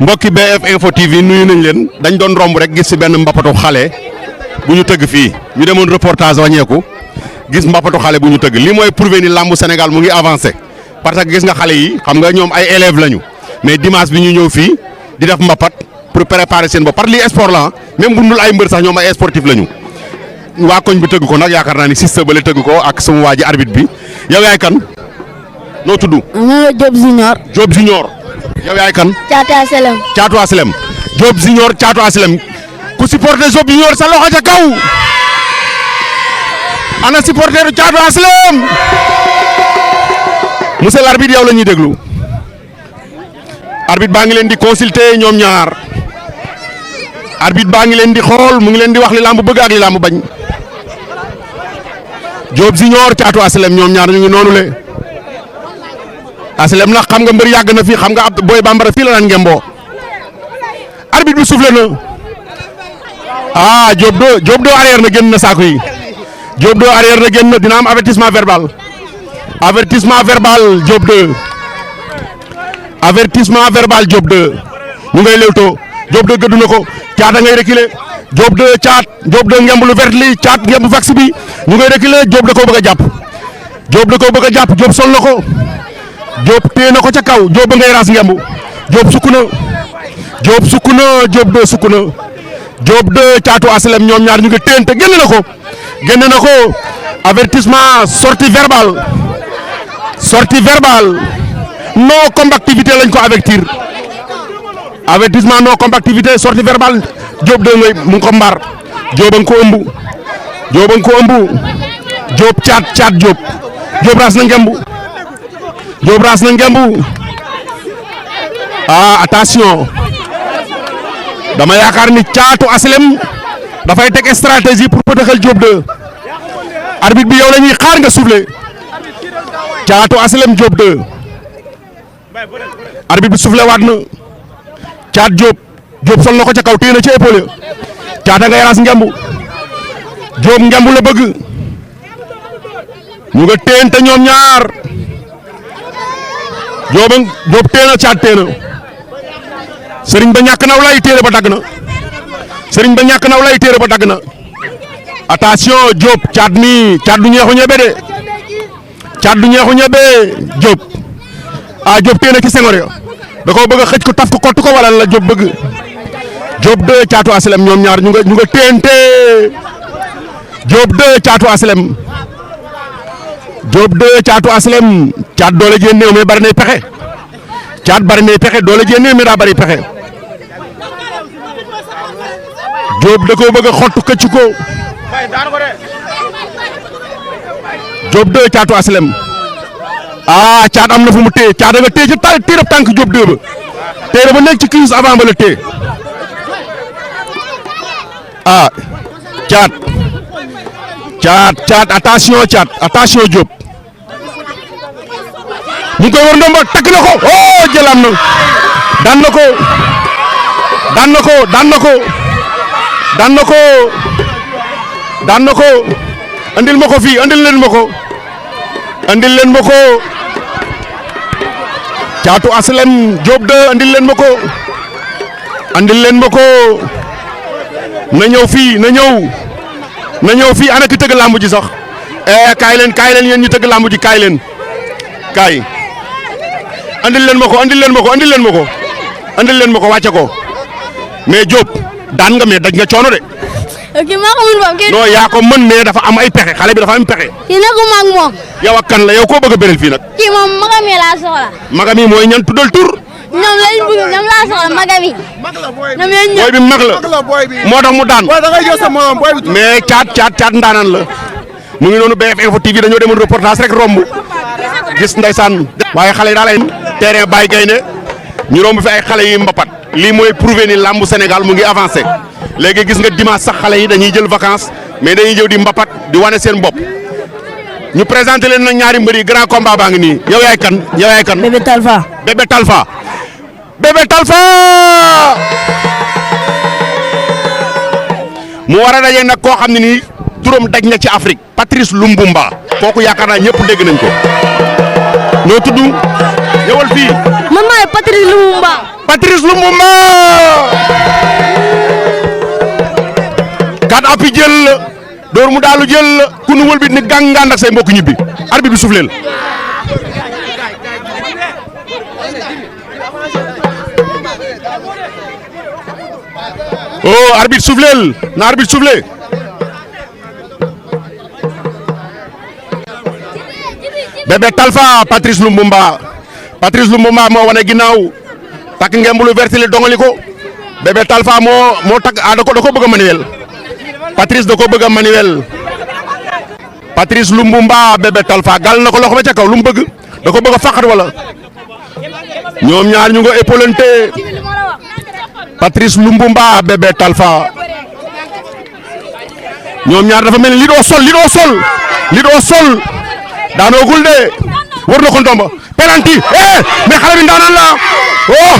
mbokki BF Info TV nuyu nañ leen dañ doon romb rek gis ci benn mbapatu xale bu ñu tëgg fii ñu demoon reportage wàññeeku gis mbapatu xale bu ñu tëgg lii mooy prouver ni làmbu Sénégal mu ngi avancé parce que gis nga xale yi xam nga ñoom ay élèves lañu mais dimanche bi ñu ñëw fii di def mbapat pour préparer seen bopp parce que lii sport la même bu dul ay mbër sax ñoom ay sportif lañu waa koñ bi tëgg ko nag yaakaar naa ni Cissé Bale tëgg ko ak sama waa ji arbitre bi yow yaay kan noo tudd. Diop Junior. Diop Junior. yow yaay kan. Thiatou Aslem. Thiatou Aslem Diop Junior Thiatou Aslem ku supporter Diop Junior sa loxo ca kaw ana supporter Thiatou Aslem monsieur l'arbitre yow la ñuy déglu arbitre baa ngi leen di consulter ñoom ñaar arbitre baa ngi leen di xool mu ngi leen di wax li lamb bëgg ak li lamb bañ Diop Junior Thiatou Aslem ñoom ñaar ñu ngi noonu le Aslem nag xam nga mbër yàgg na fi xam nga ab Boy Bambara fii la daan ngemboo arbitre bi soufflé na Diop do arrière na génn na saako yi Diop do arrière na génn na dina am avertissement verbal Diop do avertissement verbal Diop do ñu ngay lewtoo Diop do gëddu na ko caata ngay reculer Diop do caat Diop do ngemb lu vert li caat ngemb vax bi ñu ngay reculer Diop da koo bëgg a jàpp Diop sol na ko Diop téye na ko ca kaw Diop ba ngay ras ngemb Diop sukk na Diop sukk na Diop de Thiatou Aslem ñoom ñaar ñu ngi téente génn na ko avertissement sortie verbale non combativité lañ ko avertissement non combativité sortie verbale Diop de ngay mu ngi ko mbar Diop a ngi ko ëmb Diop caat Diop ras na ngemb attention dama yaakaar ni Thiatou Aslem dafay teg stratégie pour pëtëxal Diop de arbitre bi yow la ñuy xaar nga soufflé Thiatou Aslem Diop de arbitre bi soufflé waat na Thiat Diop sol na ko ca kaw téye na ci épaule Thiat ngay ras ngembu Diop ngembu la bëgg ñu nga téente ñoom ñaar Diop téye na Thiat téye na Serigne ba ñàkk naw lay téere ba dagg na attention Diop Thiat du ñeexu ñebe de Diop Diop téye na ci sengoor ya da koo bëgg a xëj ko taf ko kott ko wala la Diop bëgg Diop de Thiatou Aslem ñoom ñaar ñu nga téente Diop de Thiatou Aslem Thiat doole jee néew mais bari nay pexe Thiat bari nay pexe doole jee néew mais daa bari pexe Diop da koo bëgg a xottu këcc ko Diop de Thiatou Aslem Thiat am na fu mu téye Thiat da nga téye ci téerab tànk Diop de ba téere ba nekk ci cuisse avant ba la téye Thiat attention Diop ñu koy war ndomba takk na ko jëlam na daan na ko andil ma ko fii andil leen ma ko Thiatou Aslem Diop de andil leen ma ko na ñëw fii ana ki tëgg lamb ji sax kaay leen yéen ñu tëgg lamb ji kaay andil leen ma ko wàcce ko mais Diop daan nga mais daj nga coono de. kii maa ko mën moom kii. non yaa ko mën mais dafa am ay pexe xale bi dafa am pexe. kii nekkuma ak moom. yow ak kan la yow koo bëgg a bëreel fii nag. kii moom magam yi laa soxla. magam yi mooy ñan tuddal tur. ñoom laa soxla magam yi. booy bi mag la moo tax mu daan. mais caat ndaanaan la. mu ngi noonu BF Info TV dañoo demoon reportage rek romb gis ndeysaan. waaye xale yi daal ay terrain Baye Gaynde ñu romb fi ay xale yi mbapat lii mooy prouver ni lambu Sénégal mu ngi avancé léegi gis nga dimanche sax xale yi dañuy jël vacances mais dañuy jëw di mbapat di wane seen bopp ñu présenté leen nag ñaari mbër yi grand combat baa ngi nii yow yaay kan. Bébé Talfa. mu war a daje nag koo xam ne nii turam daj na ci Afrique Patrice Lumumba kooku yaakaar naa ñëpp dégg nañ ko noo tudd. ñëwal fii. man maay Patrice Lumumba. Patrice Lumumba. kat appi jël la door mu daalu jël la ku nu wëlbit ni gàng nga ànd ak say mbokk ñibbi arbitre bi soufflé la. oh arbitre soufflé na arbitre soufflé. Bébé Talfa Patrice Lumumba moo wane ginnaaw takk ngembulu vert li dongali ko Bébé Talfa moo takk da ko bëgg a manuel Patrice da ko bëgg a manuel Patrice Lumumba Bébé Talfa gal na ko loxo ba ca kaw lu mu bëgg da ko bëgg a faqat wala ñoom ñaar ñu nga épaulante Patrice Lumumba Bébé Talfa ñoom ñaar dafa mel ni li doo sol daanoogul de war na ko ndomba penalty mais xale bi ndaanaan la oh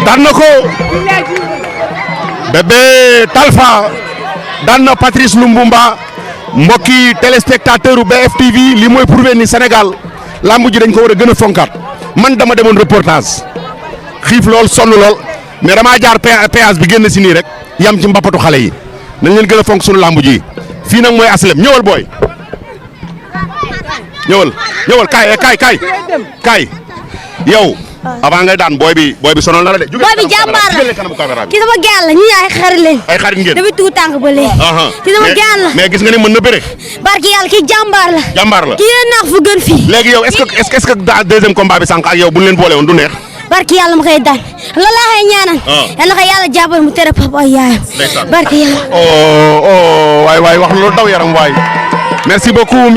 daan na ko Bébé Talfa daan na Patrice Lumumba mbokki téléspectateur u BFTV li mooy prouver ni Sénégal lamb ji dañ ko war a gën a fonkaat man dama demoon reportage xiif lool sonn lool mais damaa jaar péage bi génn si nii rek yam ci mbappatu xale yi nañ leen gën a fonk sunu lamb ji fii nag mooy aslem ñëwal booy ñëwal kaay yow avant ngay daan booy bi sonal na la de. booy bi jàmbaar la ki sama gàll la ñi ay xarit lañ. ay xarit ngeen depuis tout tànk ba léegi. ki sama gàll la mais gis nga ni mën na bëre. barki yàlla ki jàmbaar la. ki yéen naax fu gën fii. léegi yow est-ce que deuxième combat bi sànq ak yow bu ñu leen boole woon du neex. barki yàlla ma koy daan loolu laa koy ñaanal. yal na ko yàlla jàppale mu tere papa ak yaayam. barki yàlla. waay wax loolu daw yaram waay. merci beaucoup.